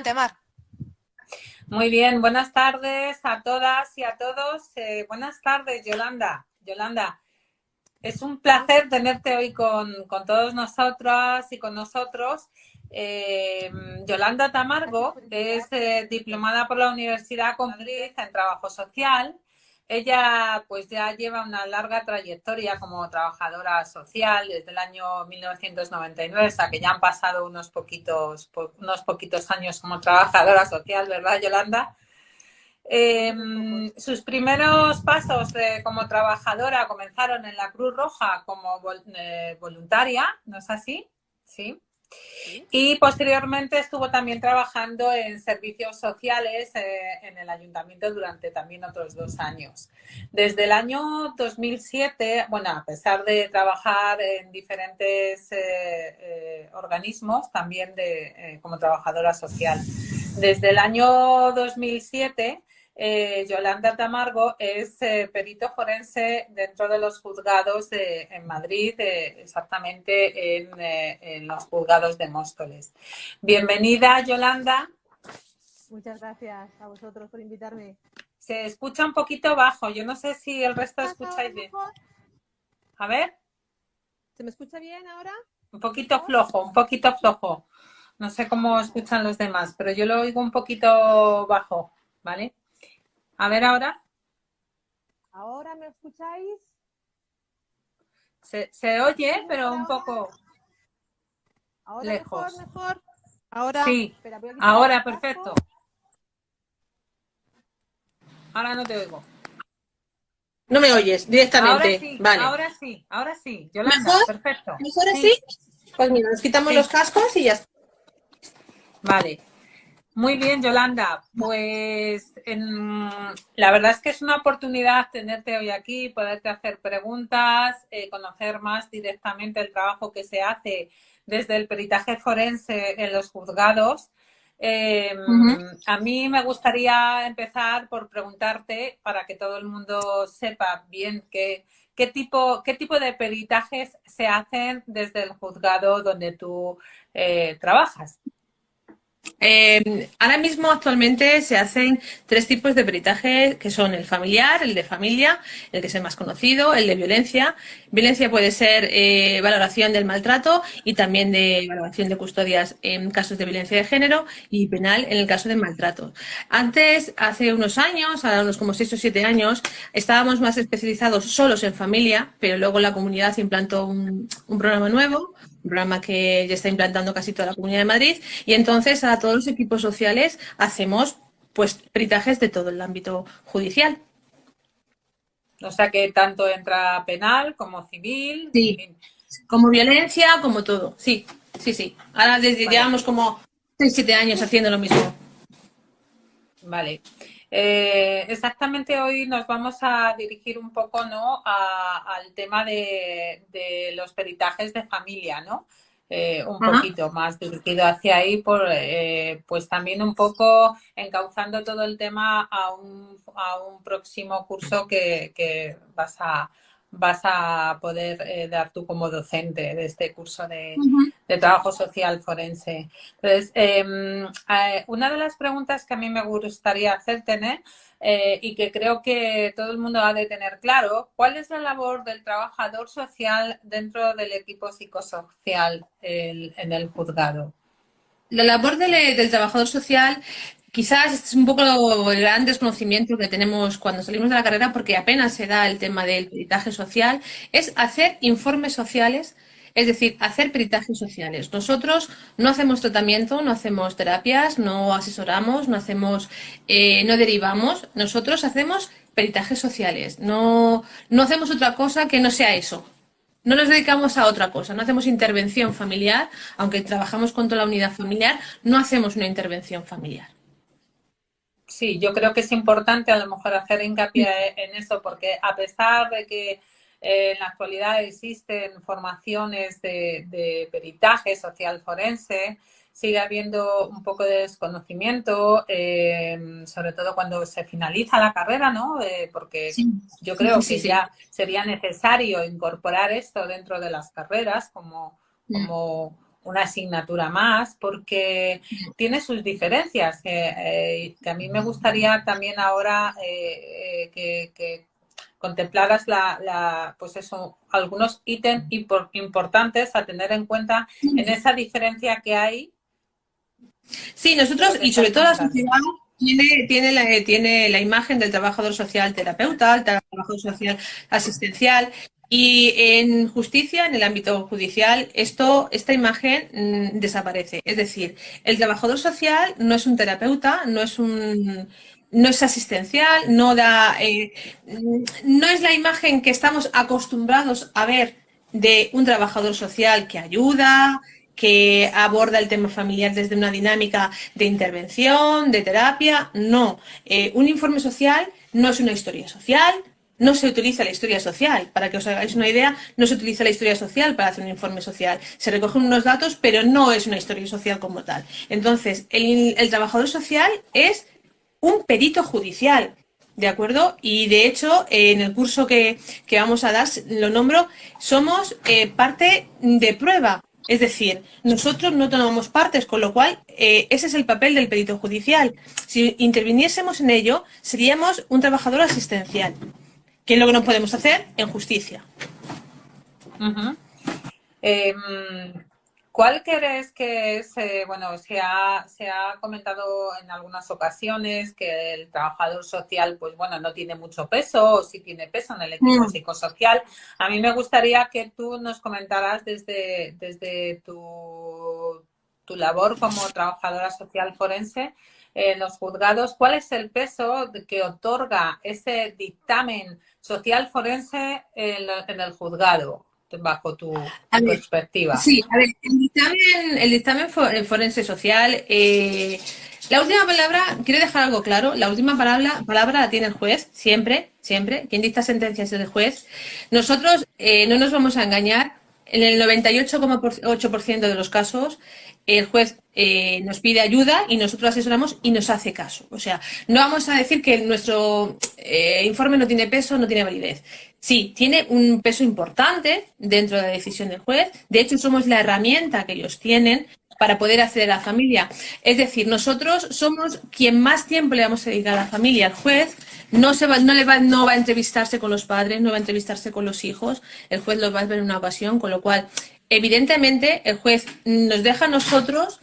Adelante, Mar. Muy bien, buenas tardes a todas y a todos. Buenas tardes, Yolanda. Yolanda, es un placer tenerte hoy con todos nosotras y con nosotros. Yolanda Tamargo es diplomada por la Universidad de Madrid en Trabajo Social. Ella pues ya lleva una larga trayectoria como trabajadora social desde el año 1999, o sea que ya han pasado unos poquitos años como trabajadora social, ¿verdad, Yolanda? Sus primeros pasos como trabajadora comenzaron en la Cruz Roja como voluntaria, ¿no es así? Sí. Y posteriormente estuvo también trabajando en servicios sociales en el ayuntamiento durante también otros 2 años. Desde el año 2007, bueno, a pesar de trabajar en diferentes organismos, también como trabajadora social. Desde el año 2007, Yolanda Tamargo es perito forense dentro de los juzgados en Madrid, exactamente en los juzgados de Móstoles. Bienvenida, Yolanda. Muchas gracias a vosotros por invitarme. Se escucha un poquito bajo. Yo no sé si el resto escucháis bien. A ver. ¿Se me escucha bien ahora? Un poquito flojo, un poquito flojo. No sé cómo escuchan los demás, pero yo lo oigo un poquito bajo, ¿vale? A ver ahora. ¿Ahora me escucháis? Se oye, pero un poco ¿Ahora lejos. mejor? Ahora, Sí, espera, voy a quitar ahora el casco. perfecto. Ahora no te oigo. No me oyes directamente. Ahora sí. Yolanda, ¿Mejor? perfecto. ¿Mejor así? Pues mira, nos quitamos los cascos y ya está. Vale. Muy bien, Yolanda. Pues la verdad es que es una oportunidad tenerte hoy aquí, poderte hacer preguntas, conocer más directamente el trabajo que se hace desde el peritaje forense en los juzgados. A mí me gustaría empezar por preguntarte, para que todo el mundo sepa bien qué tipo de peritajes se hacen desde el juzgado donde tú trabajas. Ahora mismo actualmente se hacen 3 tipos de peritaje, que son el familiar, el de familia, el que es el más conocido, el de violencia. Violencia puede ser valoración del maltrato y también de valoración de custodias en casos de violencia de género y penal en el caso de maltrato. Antes, hace unos años, ahora unos como 6 o 7 años, estábamos más especializados solos en familia, pero luego la comunidad implantó un programa nuevo, un programa que ya está implantando casi toda la Comunidad de Madrid, y entonces a todos los equipos sociales hacemos pues peritajes de todo el ámbito judicial. O sea que tanto entra penal como civil. Sí, como violencia, como todo. Sí. Ahora desde llevamos como 6-7 años haciendo lo mismo. Vale. Exactamente hoy nos vamos a dirigir un poco, ¿no?, al tema de los peritajes de familia, ¿no? Un poquito más dirigido hacia ahí, pues también un poco encauzando todo el tema a un próximo curso que vas a poder dar tú como docente de este curso de trabajo social forense. Entonces, una de las preguntas que a mí me gustaría hacerte, ¿no?, y que creo que todo el mundo ha de tener claro, ¿cuál es la labor del trabajador social dentro del equipo psicosocial en el juzgado? La labor del trabajador social quizás es un poco el gran desconocimiento que tenemos cuando salimos de la carrera, porque apenas se da el tema del peritaje social, es hacer informes sociales, es decir, hacer peritajes sociales. Nosotros no hacemos tratamiento, no hacemos terapias, no asesoramos, no derivamos, nosotros hacemos peritajes sociales, no hacemos otra cosa que no sea eso. No nos dedicamos a otra cosa, no hacemos intervención familiar, aunque trabajamos con toda la unidad familiar, no hacemos una intervención familiar. Sí, yo creo que es importante a lo mejor hacer hincapié en eso, porque a pesar de que en la actualidad existen formaciones de peritaje social forense, sigue habiendo un poco de desconocimiento, sobre todo cuando se finaliza la carrera, ¿no? Porque yo creo que ya sería necesario incorporar esto dentro de las carreras como una asignatura más, porque tiene sus diferencias, que a mí me gustaría también ahora que contemplaras pues eso, algunos ítems importantes a tener en cuenta en esa diferencia que hay. Sí, nosotros, y sobre todo la sociedad, tiene la imagen del trabajador social terapeuta, el trabajador social asistencial, y en justicia, en el ámbito judicial, esta imagen desaparece. Es decir, el trabajador social no es un terapeuta, no es asistencial, no es la imagen que estamos acostumbrados a ver de un trabajador social que ayuda, que aborda el tema familiar desde una dinámica de intervención, de terapia. No, un informe social no es una historia social, no se utiliza la historia social. Para que os hagáis una idea, no se utiliza la historia social para hacer un informe social. Se recogen unos datos, pero no es una historia social como tal. Entonces, el trabajador social es un perito judicial. ¿De acuerdo? Y de hecho, en el curso que vamos a dar, lo nombro, somos parte de prueba. Es decir, nosotros no tomamos partes, con lo cual ese es el papel del perito judicial. Si interviniésemos en ello, seríamos un trabajador asistencial, que es lo que no podemos hacer en justicia. Uh-huh. ¿Cuál crees que es, bueno, se ha comentado en algunas ocasiones que el trabajador social, pues bueno, no tiene mucho peso, o sí tiene peso en el equipo psicosocial? A mí me gustaría que tú nos comentaras desde tu labor como trabajadora social forense en los juzgados, ¿cuál es el peso que otorga ese dictamen social forense en el juzgado? Bajo tu perspectiva. Sí, a ver, el dictamen forense social, la última palabra, quiero dejar algo claro, la última palabra la tiene el juez, siempre, quien dicta sentencias es el juez. Nosotros no nos vamos a engañar, en el 98,8% de los casos el juez nos pide ayuda y nosotros asesoramos y nos hace caso. O sea, no vamos a decir que nuestro informe no tiene peso, no tiene validez. Sí, tiene un peso importante dentro de la decisión del juez. De hecho, somos la herramienta que ellos tienen para poder acceder a la familia. Es decir, nosotros somos quien más tiempo le vamos a dedicar a la familia. El juez no va a entrevistarse con los padres, no va a entrevistarse con los hijos. El juez los va a ver en una ocasión, con lo cual, evidentemente, el juez nos deja a nosotros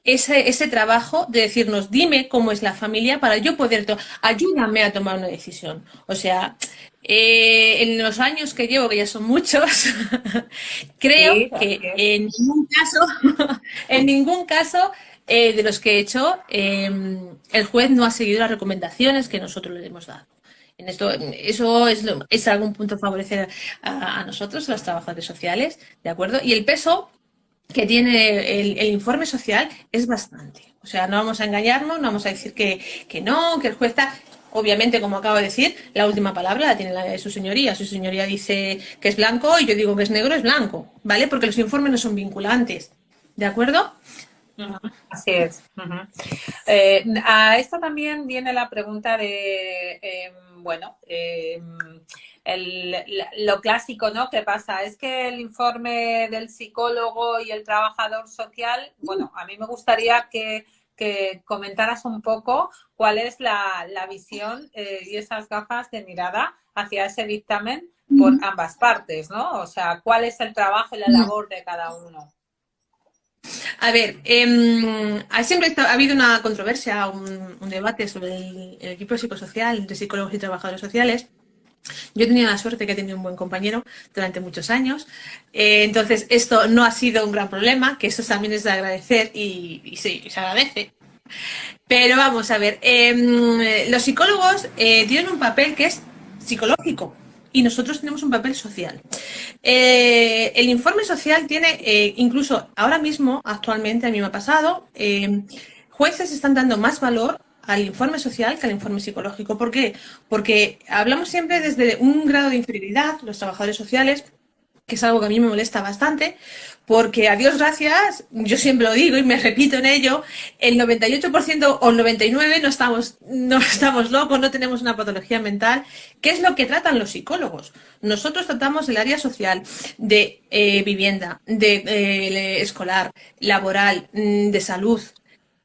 ese trabajo de decirnos, dime cómo es la familia para yo poder, ayúdame a tomar una decisión. O sea, en los años que llevo, que ya son muchos, creo que en ningún caso de los que he hecho, el juez no ha seguido las recomendaciones que nosotros le hemos dado. Eso es algún punto a favorecer a nosotros, a los trabajadores sociales, ¿de acuerdo? Y el peso que tiene el informe social es bastante. O sea, no vamos a engañarnos, no vamos a decir que no, que el juez está... Obviamente, como acabo de decir, la última palabra la tiene su señoría. Su señoría dice que es blanco y yo digo que es negro, es blanco, ¿vale? Porque los informes no son vinculantes, ¿de acuerdo? Así es. A esto también viene la pregunta de, lo clásico, ¿no? ¿Qué pasa? Es que el informe del psicólogo y el trabajador social, bueno, a mí me gustaría que comentaras un poco cuál es la visión y esas gafas de mirada hacia ese dictamen por ambas partes, ¿no? O sea, cuál es el trabajo y la labor de cada uno. A ver, siempre ha habido una controversia, un debate sobre el equipo psicosocial entre psicólogos y trabajadores sociales. Yo he tenido la suerte que he tenido un buen compañero durante muchos años, entonces esto no ha sido un gran problema, que eso también es de agradecer y sí, se agradece. Pero vamos a ver, los psicólogos tienen un papel que es psicológico y nosotros tenemos un papel social. El informe social tiene, incluso ahora mismo, actualmente, a mí me ha pasado, jueces están dando más valor al informe social que al informe psicológico. ¿Por qué? Porque hablamos siempre desde un grado de inferioridad, los trabajadores sociales, que es algo que a mí me molesta bastante, porque a Dios gracias, yo siempre lo digo y me repito en ello, el 98% o el 99% no estamos locos, no tenemos una patología mental, que es lo que tratan los psicólogos. Nosotros tratamos el área social, de vivienda, de escolar, laboral, de salud.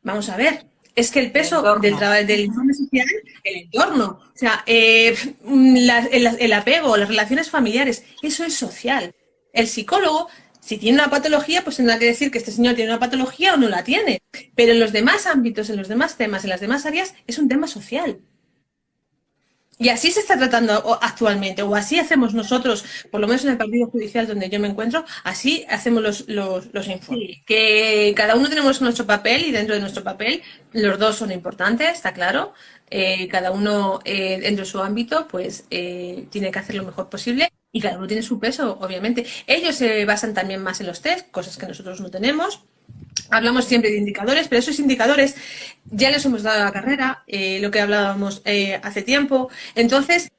Vamos a ver, es que el El peso entorno. del informe social, el entorno, o sea, el apego, las relaciones familiares, eso es social. El psicólogo, si tiene una patología, pues tendrá que decir que este señor tiene una patología o no la tiene. Pero en los demás ámbitos, en los demás temas, en las demás áreas, es un tema social. Y así se está tratando actualmente, o así hacemos nosotros, por lo menos en el partido judicial donde yo me encuentro, así hacemos los informes. Sí, que cada uno tenemos nuestro papel y dentro de nuestro papel los dos son importantes, está claro. Cada uno dentro de su ámbito pues tiene que hacer lo mejor posible y cada uno tiene su peso, obviamente. Ellos se basan también más en los test, cosas que nosotros no tenemos. Hablamos siempre de indicadores, pero esos indicadores ya les hemos dado a la carrera, lo que hablábamos hace tiempo. Entonces,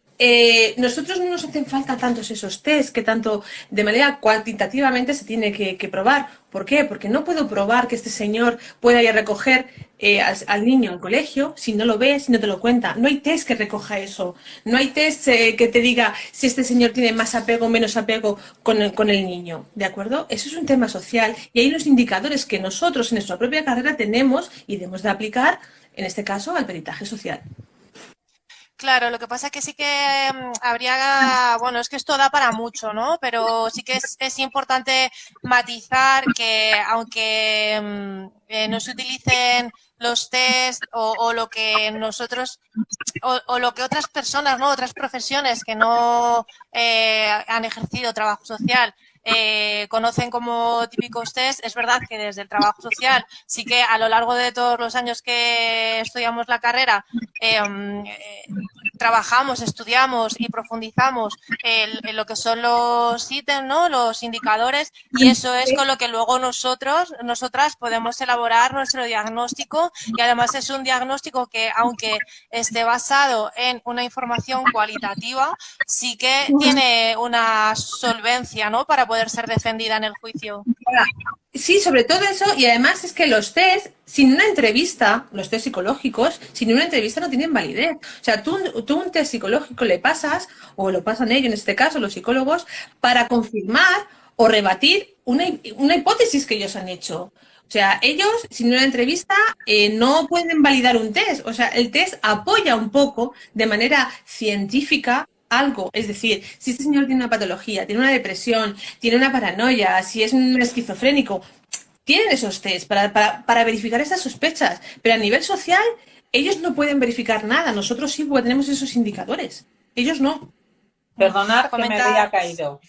nosotros no nos hacen falta tantos esos test que tanto de manera cuantitativamente se tiene que probar. ¿Por qué? Porque no puedo probar que este señor pueda ir a recoger al niño al colegio si no lo ve, si no te lo cuenta. No hay test que recoja eso. No hay test que te diga si este señor tiene más apego o menos apego con el niño. ¿De acuerdo? Eso es un tema social y hay unos indicadores que nosotros en nuestra propia carrera tenemos y debemos de aplicar, en este caso, al peritaje social. Claro, lo que pasa es que sí que habría, bueno, es que esto da para mucho, ¿no? Pero sí que es importante matizar que aunque no se utilicen los test o lo que nosotros o lo que otras personas, ¿no? Otras profesiones que no han ejercido trabajo social conocen como típicos test, es verdad que desde el trabajo social sí que a lo largo de todos los años que estudiamos la carrera trabajamos, estudiamos y profundizamos en lo que son los ítems, ¿no? Los indicadores, y eso es con lo que luego nosotras podemos elaborar nuestro diagnóstico, y además es un diagnóstico que, aunque esté basado en una información cualitativa, sí que tiene una solvencia, ¿no? Para poder ser defendida en el juicio. Sí, sobre todo eso, y además es que los test, sin una entrevista, los test psicológicos, sin una entrevista no tienen validez. O sea, tú un test psicológico le pasas, o lo pasan ellos, en este caso, los psicólogos, para confirmar o rebatir una hipótesis que ellos han hecho. O sea, ellos, sin una entrevista, no pueden validar un test. O sea, el test apoya un poco, de manera científica, algo. Es decir, si este señor tiene una patología, tiene una depresión, tiene una paranoia, si es un esquizofrénico, tienen esos test para verificar esas sospechas. Pero a nivel social, ellos no pueden verificar nada. Nosotros sí, porque tenemos esos indicadores. Ellos no. Perdonad que me había caído.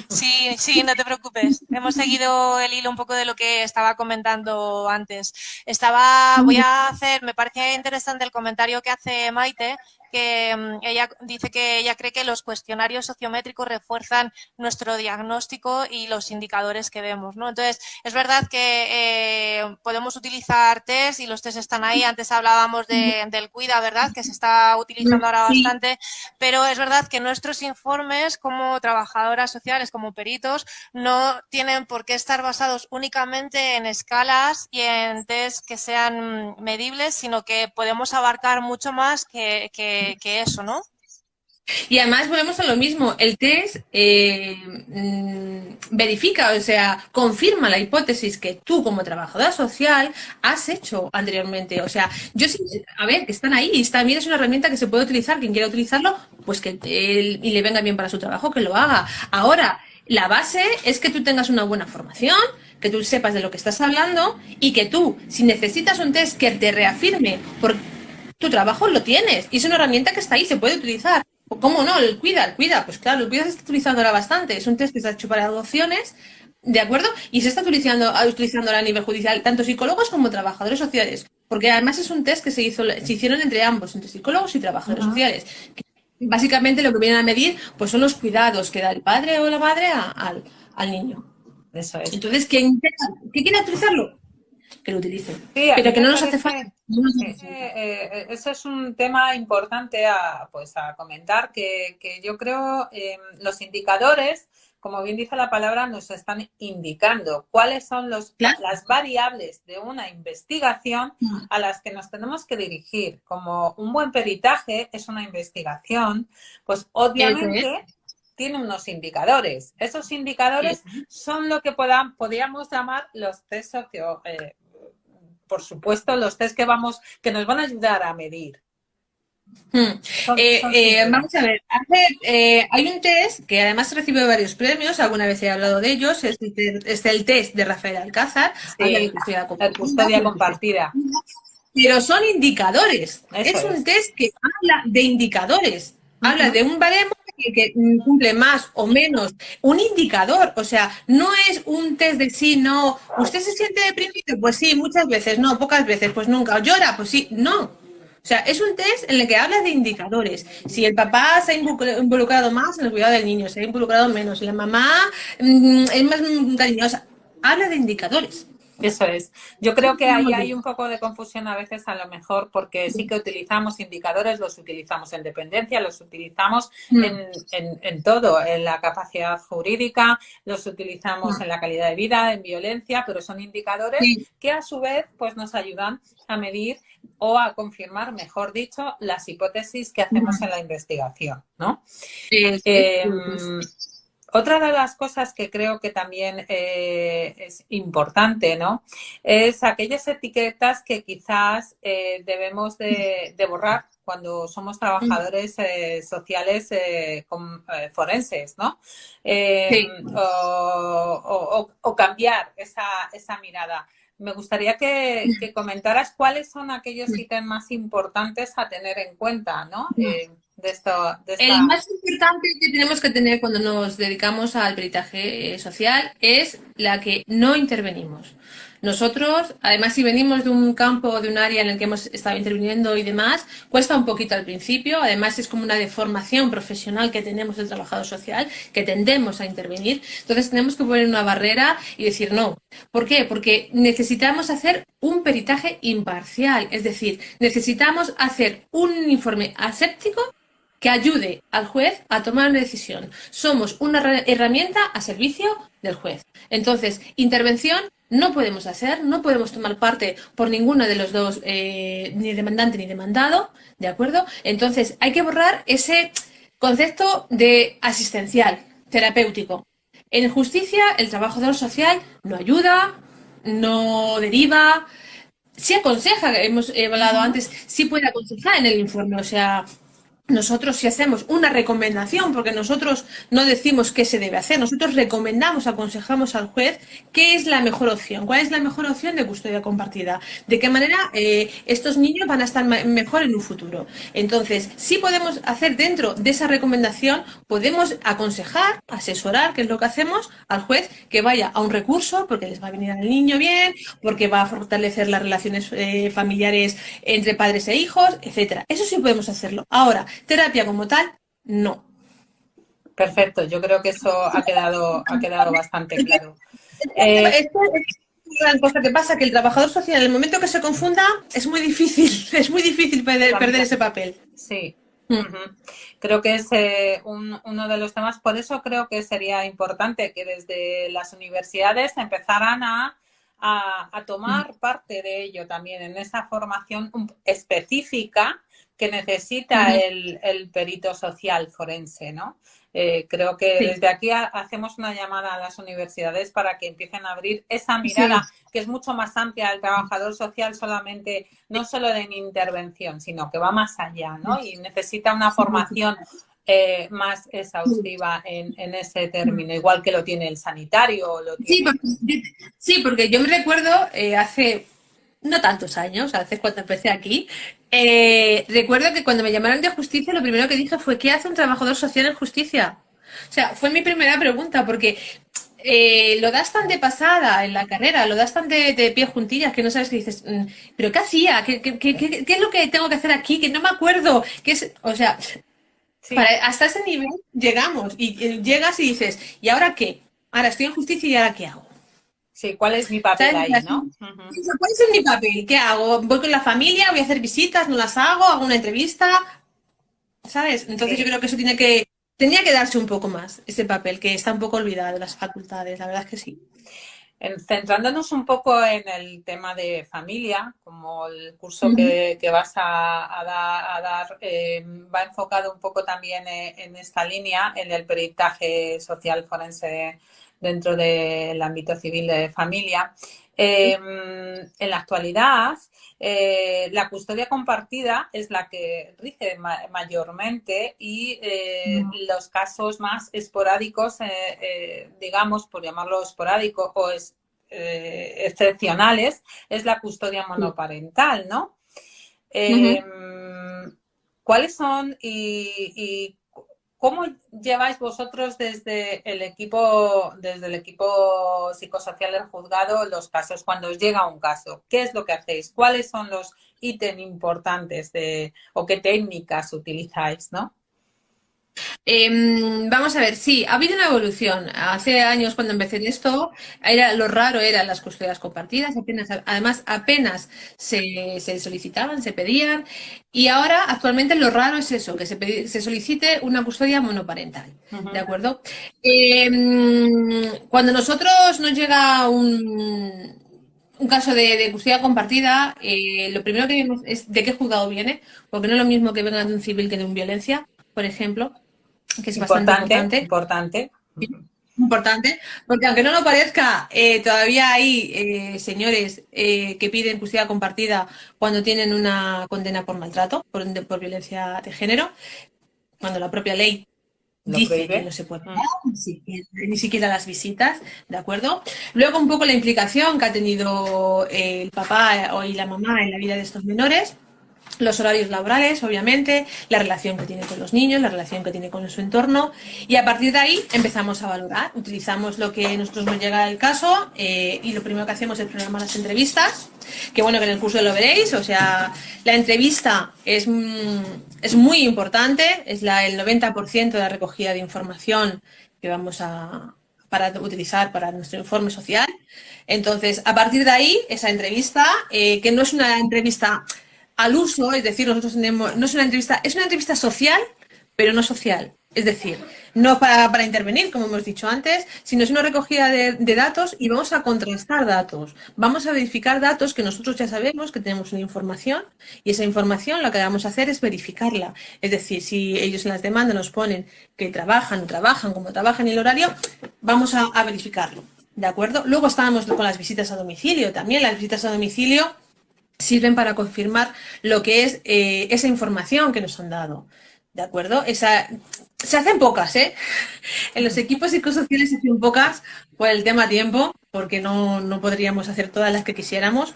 Sí, sí, no te preocupes. Hemos seguido el hilo un poco de lo que estaba comentando antes. Me parece interesante el comentario que hace Maite, que ella dice que ella cree que los cuestionarios sociométricos refuerzan nuestro diagnóstico y los indicadores que vemos, ¿no? Entonces, es verdad que podemos utilizar test y los test están ahí. Antes hablábamos del Cuida, ¿verdad? Que se está utilizando ahora bastante, pero es verdad que nuestros informes como trabajadoras sociales, como peritos, no tienen por qué estar basados únicamente en escalas y en test que sean medibles, sino que podemos abarcar mucho más que eso, ¿no? Y además volvemos a lo mismo, el test verifica, o sea, confirma la hipótesis que tú como trabajadora social has hecho anteriormente. O sea, yo sí, a ver, que están ahí, y también es una herramienta que se puede utilizar, quien quiera utilizarlo, pues que y le venga bien para su trabajo, que lo haga. Ahora, la base es que tú tengas una buena formación, que tú sepas de lo que estás hablando y que tú, si necesitas un test que te reafirme por tu trabajo, lo tienes. Y es una herramienta que está ahí, se puede utilizar. ¿Cómo no? El Cuida, pues claro, el Cuida se está utilizando ahora bastante. Es un test que se ha hecho para adopciones, ¿de acuerdo? Y se está utilizando ahora a nivel judicial, tanto psicólogos como trabajadores sociales. Porque además es un test que se hicieron entre ambos, entre psicólogos y trabajadores sociales. Que básicamente lo que vienen a medir pues son los cuidados que da el padre o la madre al niño. Eso es. Entonces, ¿quién quiere utilizarlo? Que lo utilicen. Sí, pero que no nos hace falta. Ese es un tema importante a comentar, que yo creo los indicadores como bien dice la palabra, nos están indicando cuáles son las variables de una investigación a las que nos tenemos que dirigir. Como un buen peritaje es una investigación, pues obviamente tiene unos indicadores. Esos indicadores son lo que podríamos llamar los test por supuesto, los test que nos van a ayudar a medir. Vamos a ver, hay un test que además recibe varios premios, alguna vez he hablado de ellos, es el test de Rafael Alcázar, de custodia compartida. Pero son indicadores, es un test que habla de indicadores, habla de un baremo que cumple más o menos un indicador, o sea, no es un test de sí, no, ¿usted se siente deprimido? Pues sí, muchas veces, no, pocas veces, pues nunca, ¿llora? Pues sí, no. O sea, es un test en el que habla de indicadores. Si el papá se ha involucrado más en el cuidado del niño, se ha involucrado menos, si la mamá es más cariñosa, habla de indicadores. Eso es. Yo creo que ahí hay un poco de confusión a veces, a lo mejor, porque sí que utilizamos indicadores, los utilizamos en dependencia, los utilizamos en todo, en la capacidad jurídica, los utilizamos en la calidad de vida, en violencia, pero son indicadores que a su vez pues nos ayudan a medir o a confirmar, mejor dicho, las hipótesis que hacemos en la investigación, ¿no? Otra de las cosas que creo que también es importante, ¿no? Es aquellas etiquetas que quizás debemos de borrar cuando somos trabajadores sociales forenses, ¿no? O cambiar esa mirada. Me gustaría que comentaras cuáles son aquellos ítems más importantes a tener en cuenta, ¿no? El más importante que tenemos que tener cuando nos dedicamos al peritaje social es la que no intervenimos. Nosotros, además, si venimos de un campo, de un área en el que hemos estado interviniendo y demás, cuesta un poquito al principio. Además, es como una deformación profesional que tenemos del trabajador social, que tendemos a intervenir. Entonces, tenemos que poner una barrera y decir no. ¿Por qué? Porque necesitamos hacer un peritaje imparcial. Es decir, necesitamos hacer un informe aséptico que ayude al juez a tomar una decisión. Somos una herramienta a servicio del juez. Entonces, intervención no podemos hacer, no podemos tomar parte por ninguno de los dos, ni demandante ni demandado, ¿de acuerdo? Entonces, hay que borrar ese concepto de asistencial, terapéutico. En justicia, el trabajador social no ayuda, no deriva, sí aconseja, hemos hablado antes, sí puede aconsejar en el informe, o sea, nosotros si hacemos una recomendación, porque nosotros no decimos qué se debe hacer, nosotros recomendamos, aconsejamos al juez qué es la mejor opción, cuál es la mejor opción de custodia compartida, de qué manera estos niños van a estar mejor en un futuro. Entonces, sí podemos hacer dentro de esa recomendación, podemos aconsejar, asesorar, que es lo que hacemos, al juez que vaya a un recurso, porque les va a venir al niño bien, porque va a fortalecer las relaciones familiares entre padres e hijos, etcétera. Eso sí podemos hacerlo. Ahora, terapia como tal, no. Perfecto, yo creo que eso ha quedado bastante claro. Esto es una cosa que pasa, que el trabajador social, en el momento que se confunda, es muy difícil perder ese papel. Sí. Creo que es uno de los temas, por eso creo que sería importante que desde las universidades empezaran a tomar parte de ello también en esa formación específica que necesita el perito social forense, ¿no? Creo que desde aquí hacemos una llamada a las universidades para que empiecen a abrir esa mirada que es mucho más amplia del trabajador social, solamente, no solo de intervención, sino que va más allá, ¿no? Y necesita una formación más exhaustiva en ese término, igual que lo tiene el sanitario. Sí, porque yo me recuerdo hace no tantos años, hace cuando empecé aquí, recuerdo que cuando me llamaron de justicia lo primero que dije fue ¿qué hace un trabajador social en justicia? O sea, fue mi primera pregunta porque lo das tan de pasada en la carrera, lo das tan de pie juntillas que no sabes qué dices, ¿pero qué hacía? ¿Qué es lo que tengo que hacer aquí? Que no me acuerdo. O sea, hasta ese nivel llegamos y llegas y dices, ¿y ahora qué? Ahora estoy en justicia y ¿ahora qué hago? Sí, ¿cuál es mi papel ahí, no? ¿Cuál es mi papel? ¿Qué hago? ¿Voy con la familia? ¿Voy a hacer visitas? ¿No las hago? ¿Hago una entrevista? ¿Sabes? Entonces yo creo que eso tiene que tenía que darse un poco más ese papel, que está un poco olvidado de las facultades, la verdad es que sí. Centrándonos un poco en el tema de familia, como el curso Ujú. que vas a dar va enfocado un poco también en esta línea, en el peritaje social forense dentro del ámbito civil de familia. En la actualidad, la custodia compartida es la que rige mayormente y los casos más esporádicos, digamos, por llamarlo esporádico o excepcionales, es la custodia monoparental, ¿no? ¿Cuáles son y cómo lleváis vosotros desde el equipo psicosocial del juzgado los casos? Cuando os llega un caso, ¿qué es lo que hacéis? ¿Cuáles son los ítems importantes o qué técnicas utilizáis, no? Vamos a ver, sí, ha habido una evolución. Hace años cuando empecé en esto, lo raro eran las custodias compartidas, además apenas se solicitaban, se pedían, y ahora actualmente lo raro es eso, que se solicite una custodia monoparental, ¿de acuerdo? Cuando nosotros nos llega un caso de custodia compartida, lo primero que vemos es de qué juzgado viene, porque no es lo mismo que venga de un civil que de un violencia, por ejemplo, que es bastante Importante. importante, porque aunque no lo parezca, todavía hay señores que piden custodia compartida cuando tienen una condena por maltrato, por violencia de género, cuando la propia ley dice que no se puede dar, ni siquiera las visitas, ¿de acuerdo? Luego un poco la implicación que ha tenido el papá y la mamá en la vida de estos menores. Los horarios laborales, obviamente, la relación que tiene con los niños, la relación que tiene con su entorno, y a partir de ahí empezamos a valorar. Utilizamos lo que a nosotros nos llega del caso y lo primero que hacemos es programar las entrevistas, que bueno, que en el curso lo veréis, o sea, la entrevista es muy importante, es el 90% de la recogida de información que vamos para utilizar para nuestro informe social. Entonces, a partir de ahí, esa entrevista, que no es una entrevista al uso, es decir, nosotros tenemos, no es una entrevista social, pero no social. Es decir, no para intervenir, como hemos dicho antes, sino es una recogida de datos y vamos a contrastar datos. Vamos a verificar datos que nosotros ya sabemos que tenemos una información y esa información lo que vamos a hacer es verificarla. Es decir, si ellos en las demandas nos ponen que trabajan, como trabajan y el horario, vamos a verificarlo. ¿De acuerdo? Luego estábamos con las visitas a domicilio. También las visitas a domicilio sirven para confirmar lo que es esa información que nos han dado, ¿de acuerdo? Se hacen pocas, ¿eh? En los equipos psicosociales se hacen pocas por el tema tiempo, porque no podríamos hacer todas las que quisiéramos.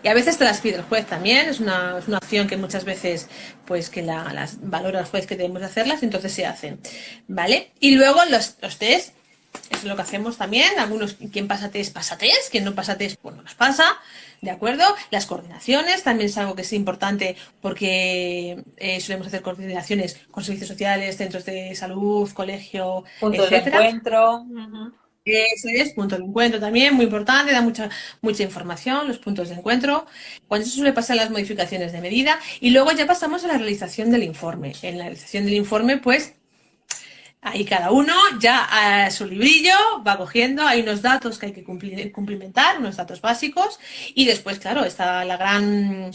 Y a veces te las pide el juez también, es una opción que muchas veces pues que las valora el juez que debemos de hacerlas, entonces se hacen, ¿vale? Y luego los test. Eso es lo que hacemos también. Algunos, quien pasa test, quien no pasa test, pues no los pasa. ¿De acuerdo? Las coordinaciones también es algo que es importante porque solemos hacer coordinaciones con servicios sociales, centros de salud, colegio, puntos de encuentro. Eso es, punto de encuentro también, muy importante, da mucha información, los puntos de encuentro. Cuando eso suele pasar las modificaciones de medida. Y luego ya pasamos a la realización del informe. En la realización del informe, pues, ahí cada uno ya a su librillo va cogiendo, hay unos datos que hay que cumplimentar, unos datos básicos, y después, claro, está la gran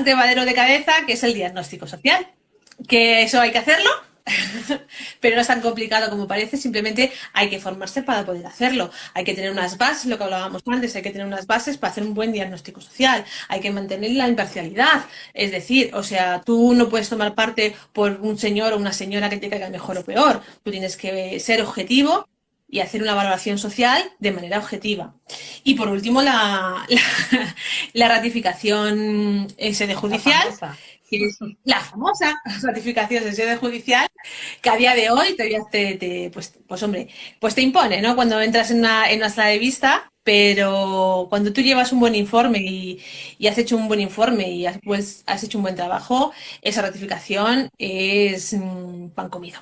quebradero de cabeza, que es el diagnóstico social. Que eso hay que hacerlo, pero no es tan complicado como parece, simplemente hay que formarse para poder hacerlo. Hay que tener unas bases, lo que hablábamos antes, hay que tener unas bases para hacer un buen diagnóstico social, hay que mantener la imparcialidad, es decir, o sea, tú no puedes tomar parte por un señor o una señora que te caiga mejor o peor, tú tienes que ser objetivo y hacer una valoración social de manera objetiva. Y por último, la ratificación en sede judicial, que es la famosa ratificación en sede judicial, que a día de hoy todavía pues te impone, ¿no? Cuando entras en una sala de vista, pero cuando tú llevas un buen informe y has hecho un buen informe y pues has hecho un buen trabajo, esa ratificación es pan comido.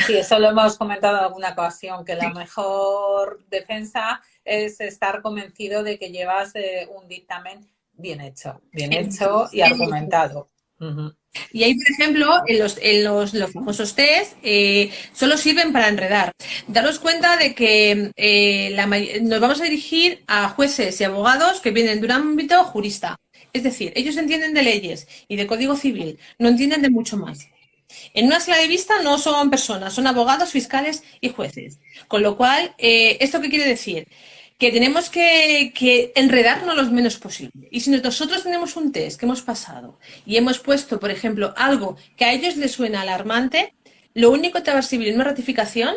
Sí, eso lo hemos comentado en alguna ocasión, que la mejor defensa es estar convencido de que llevas un dictamen bien hecho y argumentado. Ujú. Y ahí, por ejemplo, los famosos test solo sirven para enredar. Daros cuenta de que nos vamos a dirigir a jueces y abogados que vienen de un ámbito jurista. Es decir, ellos entienden de leyes y de código civil, no entienden de mucho más. En una sala de vista no son personas, son abogados, fiscales y jueces. Con lo cual, ¿esto qué quiere decir? Que tenemos que enredarnos lo menos posible. Y si nosotros tenemos un test que hemos pasado y hemos puesto, por ejemplo, algo que a ellos les suena alarmante, lo único que te va a servir en una ratificación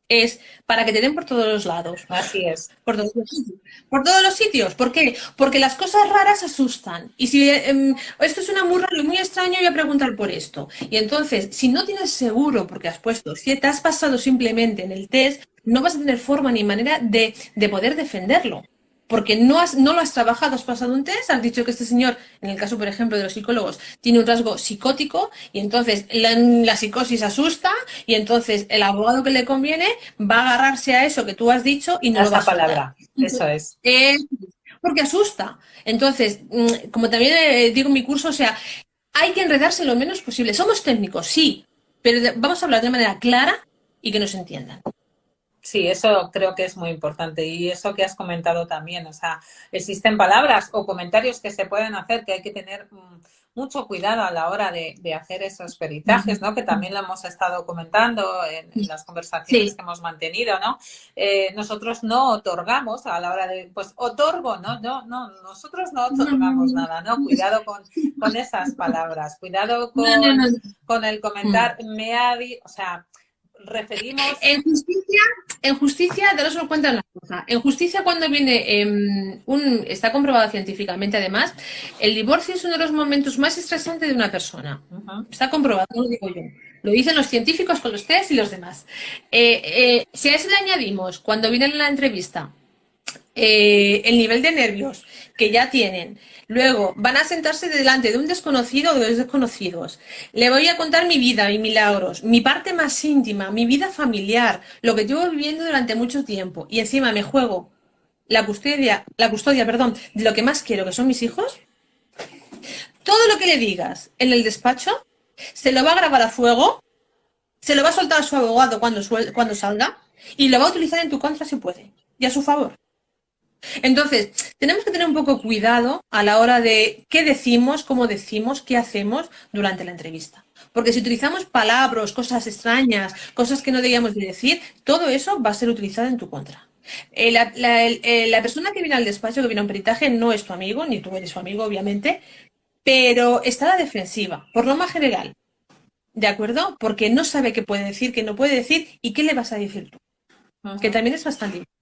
es para que te den por todos los lados. Así es. Por todos los sitios. Por todos los sitios. ¿Por qué? Porque las cosas raras asustan. Y si esto es una muy raro y muy extraño, voy a preguntar por esto. Y entonces, si no tienes seguro, porque has puesto, si te has pasado simplemente en el test, no vas a tener forma ni manera de poder defenderlo. Porque no lo has trabajado, has pasado un test, has dicho que este señor, en el caso, por ejemplo, de los psicólogos, tiene un rasgo psicótico y entonces la psicosis asusta y entonces el abogado que le conviene va a agarrarse a eso que tú has dicho y no lo va a Esa soltar. palabra, eso es. Porque asusta. Entonces, como también digo en mi curso, o sea, hay que enredarse lo menos posible. Somos técnicos, sí, pero vamos a hablar de manera clara y que nos entiendan. Sí, eso creo que es muy importante y eso que has comentado también, o sea, existen palabras o comentarios que se pueden hacer que hay que tener mucho cuidado a la hora de hacer esos peritajes, ¿no? Que también lo hemos estado comentando en las conversaciones que hemos mantenido, ¿no? Nosotros no otorgamos a la hora de, pues otorgo, ¿no? No, nosotros no otorgamos nada, ¿no? Cuidado con esas palabras, cuidado con el comentar, o sea, referimos... En justicia, daros cuenta de una cosa. En justicia, cuando viene está comprobado científicamente, además, el divorcio es uno de los momentos más estresantes de una persona. Está comprobado, no lo digo yo. Lo dicen los científicos con los test y los demás. Si a eso le añadimos, cuando viene la entrevista, el nivel de nervios que ya tienen. Luego van a sentarse delante de un desconocido o de dos desconocidos. Le voy a contar mi vida, mis milagros, mi parte más íntima, mi vida familiar, lo que llevo viviendo durante mucho tiempo. Y encima me juego la custodia, de lo que más quiero, que son mis hijos. Todo lo que le digas en el despacho se lo va a grabar a fuego, se lo va a soltar a su abogado cuando salga y lo va a utilizar en tu contra si puede y a su favor. Entonces, tenemos que tener un poco cuidado a la hora de qué decimos, cómo decimos, qué hacemos durante la entrevista. Porque si utilizamos palabras, cosas extrañas, cosas que no debíamos de decir, todo eso va a ser utilizado en tu contra. La persona que viene al despacho, que viene a un peritaje, no es tu amigo, ni tú eres su amigo, obviamente, pero está a la defensiva, por norma general. ¿De acuerdo? Porque no sabe qué puede decir, qué no puede decir y qué le vas a decir tú. Que también es bastante importante.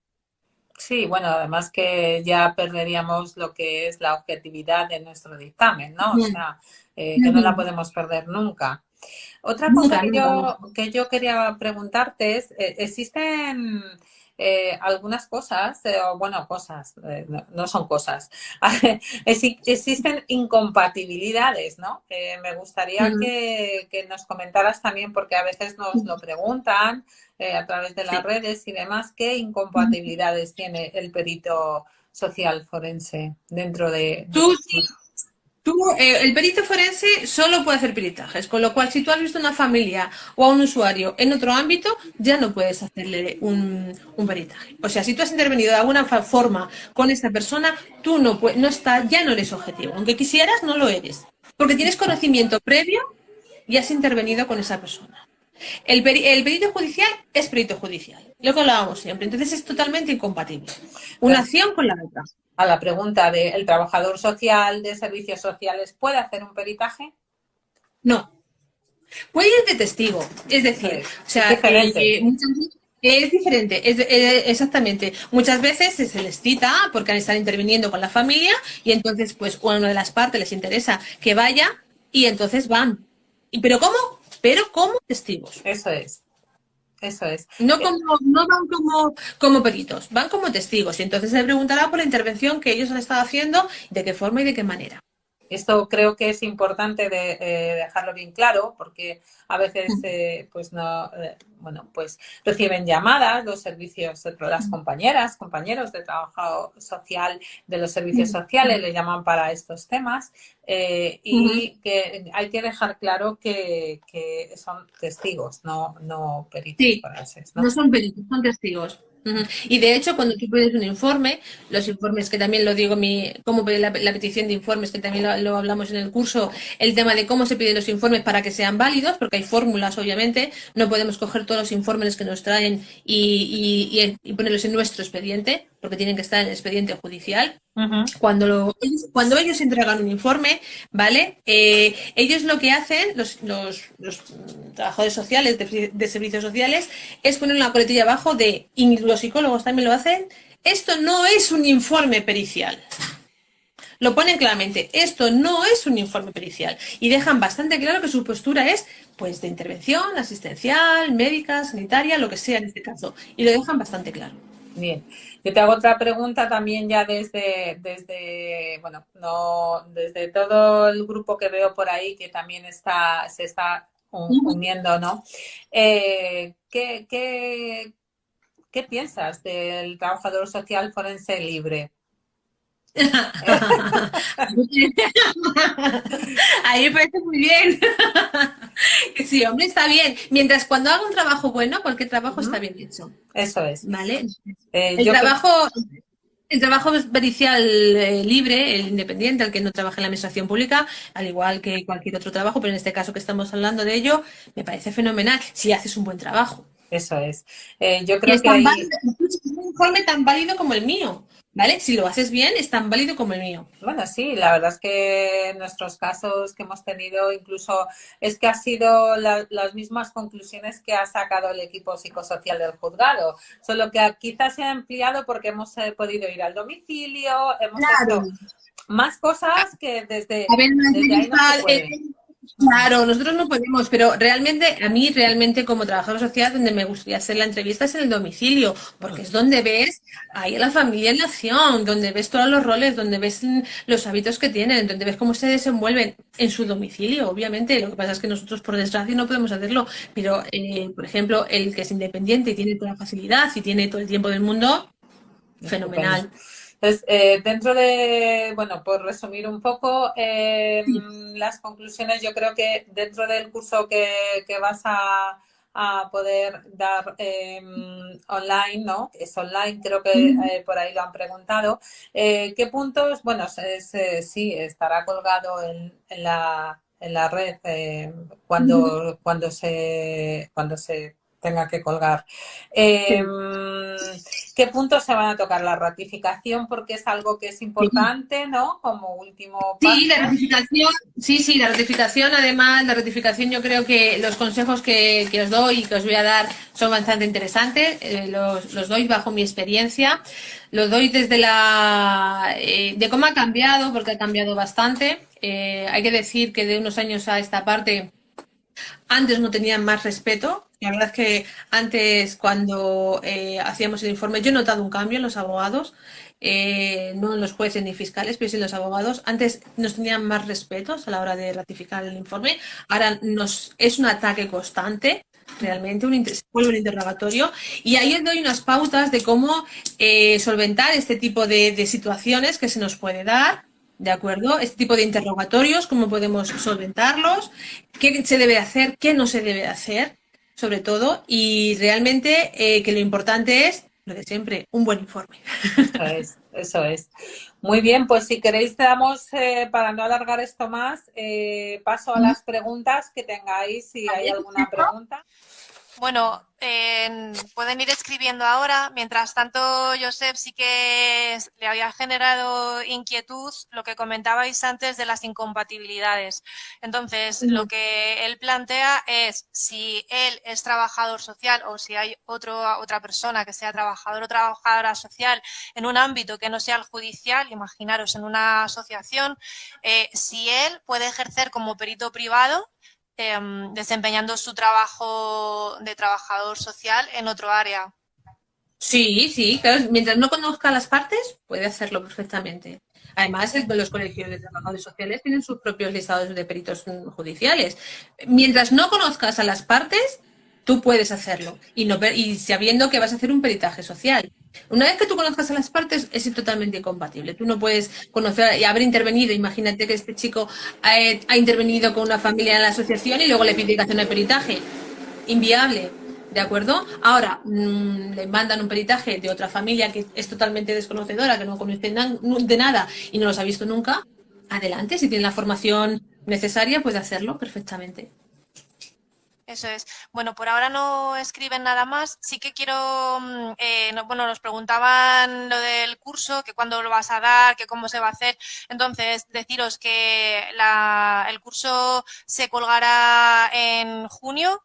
Sí, bueno, además que ya perderíamos lo que es la objetividad de nuestro dictamen, ¿no? O sea, que no la podemos perder nunca. Otra cosa que yo quería preguntarte es, ¿existen algunas cosas, cosas, no son cosas, existen incompatibilidades, ¿no? Me gustaría que nos comentaras también, porque a veces nos lo preguntan a través de las redes y demás, ¿qué incompatibilidades tiene el perito social forense dentro de... El perito forense solo puede hacer peritajes, con lo cual si tú has visto una familia o a un usuario en otro ámbito, ya no puedes hacerle un peritaje. O sea, si tú has intervenido de alguna forma con esta persona, tú ya no eres objetivo. Aunque quisieras, no lo eres. Porque tienes conocimiento previo y has intervenido con esa persona. El perito judicial es perito judicial, lo que hablábamos siempre. Entonces es totalmente incompatible una acción con la otra. A la pregunta de ¿el trabajador social de servicios sociales puede hacer un peritaje? No. Puede ir de testigo. Es decir, o sea, es diferente. Exactamente. Muchas veces se les cita porque han estado interviniendo con la familia y entonces pues una de las partes les interesa que vaya y entonces van. ¿Pero cómo? Pero como testigos. Eso es. No van como peritos, van como testigos. Y entonces se preguntará por la intervención que ellos han estado haciendo, de qué forma y de qué manera. Esto creo que es importante dejarlo bien claro porque a veces pues no bueno pues reciben llamadas los servicios, las compañeros de trabajo social de los servicios sociales le llaman para estos temas y que hay que dejar claro que son testigos, no peritos Sí, forenses, no ¿no? son peritos, son testigos. Ujú. Y de hecho, cuando tú pides un informe, los informes que también lo digo, cómo pedir la petición de informes, que también lo hablamos en el curso, el tema de cómo se piden los informes para que sean válidos, porque hay fórmulas, obviamente, no podemos coger todos los informes que nos traen y ponerlos en nuestro expediente, porque tienen que estar en el expediente judicial. Uh-huh. Cuando ellos entregan un informe, ¿vale? Ellos lo que hacen, los trabajadores sociales, de servicios sociales, es poner una coletilla abajo y los psicólogos también lo hacen, esto no es un informe pericial. Lo ponen claramente, esto no es un informe pericial. Y dejan bastante claro que su postura es, pues, de intervención, asistencial, médica, sanitaria, lo que sea en este caso. Y lo dejan bastante claro. Bien, yo te hago otra pregunta también ya bueno, no, desde todo el grupo que veo por ahí que también se está uniendo, ¿no? ¿Qué piensas del trabajador social forense libre? Ahí me parece muy bien. Sí, hombre, está bien. Mientras cuando haga un trabajo bueno, cualquier trabajo está bien hecho. Eso es. ¿Vale? Yo El trabajo pericial libre, el independiente, el que no trabaja en la administración pública, al igual que cualquier otro trabajo, pero en este caso que estamos hablando de ello, me parece fenomenal si haces un buen trabajo. Eso es. Yo Y creo es que tan ahí... válido, es un informe tan válido como el mío, ¿vale? Si lo haces bien, es tan válido como el mío. Bueno, sí, la verdad es que en nuestros casos que hemos tenido, incluso es que ha sido las mismas conclusiones que ha sacado el equipo psicosocial del juzgado, solo que quizás se ha ampliado porque hemos podido ir al domicilio, hemos Claro. hecho más cosas que desde A ver, ahí no se puede. claro, nosotros no podemos, pero a mí realmente como trabajador social, donde me gustaría hacer la entrevista es en el domicilio, porque es donde ves ahí a la familia en acción, donde ves todos los roles, donde ves los hábitos que tienen, donde ves cómo se desenvuelven en su domicilio, obviamente. Lo que pasa es que nosotros, por desgracia, no podemos hacerlo, pero, por ejemplo, el que es independiente y tiene toda la facilidad y tiene todo el tiempo del mundo, fenomenal. Entonces, dentro de, bueno, por resumir un poco las conclusiones, yo creo que dentro del curso que vas a poder dar online, ¿no? Es online, creo que por ahí lo han preguntado. ¿Qué puntos? Bueno, sí, estará colgado en la red cuando se tenga que colgar. ¿Qué puntos se van a tocar? La ratificación, porque es algo que es importante, ¿no? Como último paso. Sí, la ratificación, además, la ratificación yo creo que los consejos que os doy y que os voy a dar son bastante interesantes, los doy bajo mi experiencia, los doy desde de cómo ha cambiado, porque ha cambiado bastante. Hay que decir que de unos años a esta parte, antes no tenían más respeto. La verdad es que antes, cuando hacíamos el informe, yo he notado un cambio en los abogados, no en los jueces ni fiscales, pero sí en los abogados. Antes nos tenían más respetos a la hora de ratificar el informe. Ahora es un ataque constante. Realmente se vuelve un interrogatorio y ahí os doy unas pautas de cómo solventar este tipo de situaciones que se nos puede dar. ¿De acuerdo? Este tipo de interrogatorios, cómo podemos solventarlos, qué se debe hacer, qué no se debe hacer, sobre todo, y realmente que lo importante es, lo de siempre, un buen informe. Eso es. Muy bien, pues si queréis, te damos, para no alargar esto más, paso a las preguntas que tengáis, si hay alguna pregunta. Bueno, pueden ir escribiendo ahora. Mientras tanto, Josep, sí que le había generado inquietud lo que comentabais antes de las incompatibilidades. Entonces, lo que él plantea es si él es trabajador social o si hay otra persona que sea trabajador o trabajadora social en un ámbito que no sea el judicial, imaginaros en una asociación, si él puede ejercer como perito privado desempeñando su trabajo de trabajador social en otro área. Sí, sí, claro, mientras no conozca las partes, puede hacerlo perfectamente. Además, los colegios de trabajadores sociales tienen sus propios listados de peritos judiciales. Mientras no conozcas a las partes, tú puedes hacerlo y sabiendo que vas a hacer un peritaje social. Una vez que tú conozcas a las partes, es totalmente incompatible. Tú no puedes conocer y haber intervenido. Imagínate que este chico ha intervenido con una familia en la asociación y luego le pide que haga un peritaje. Inviable. ¿De acuerdo? Ahora, le mandan un peritaje de otra familia que es totalmente desconocedora, que no conoce de nada y no los ha visto nunca. Adelante, si tiene la formación necesaria, puede hacerlo perfectamente. Eso es. Bueno, por ahora no escriben nada más. Sí que quiero, bueno, nos preguntaban lo del curso, que cuándo lo vas a dar, que cómo se va a hacer. Entonces, deciros que el curso se colgará en junio.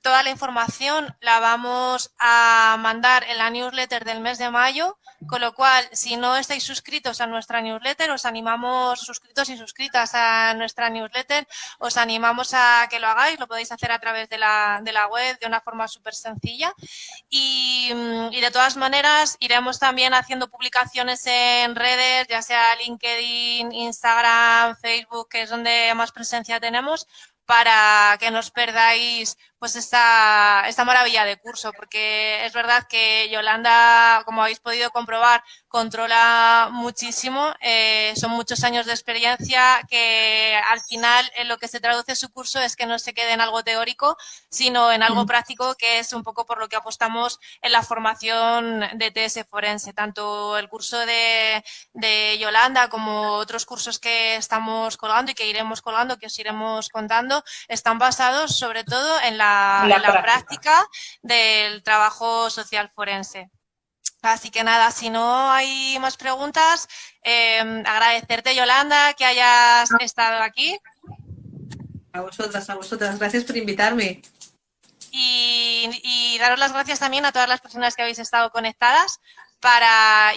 Toda la información la vamos a mandar en la newsletter del mes de mayo, con lo cual, si no estáis suscritos a nuestra newsletter, os animamos, suscritos y suscritas a nuestra newsletter, os animamos a que lo hagáis, lo podéis hacer a través de la web de una forma súper sencilla. Y de todas maneras, iremos también haciendo publicaciones en redes, ya sea LinkedIn, Instagram, Facebook, que es donde más presencia tenemos, para que no os perdáis pues esta maravilla de curso, porque es verdad que Yolanda, como habéis podido comprobar, controla muchísimo, son muchos años de experiencia que al final en lo que se traduce su curso es que no se quede en algo teórico, sino en algo práctico, que es un poco por lo que apostamos en la formación de TS Forense, tanto el curso de Yolanda como otros cursos que estamos colgando y que iremos colgando, que os iremos contando, están basados sobre todo en la práctica del trabajo social forense. Así que nada, si no hay más preguntas, agradecerte, Yolanda, que hayas estado aquí. A vosotras, gracias por invitarme. Y daros las gracias también a todas las personas que habéis estado conectadas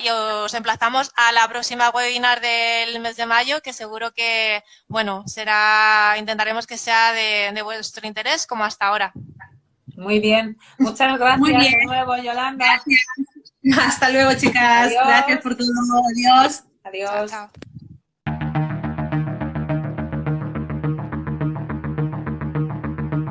y os emplazamos a la próxima webinar del mes de mayo, que seguro que, bueno, intentaremos que sea de vuestro interés como hasta ahora. Muy bien. Muchas gracias Muy bien. de nuevo, Yolanda. Gracias. Hasta luego, chicas. Adiós. Gracias por todo. Adiós. Adiós. Chao, chao.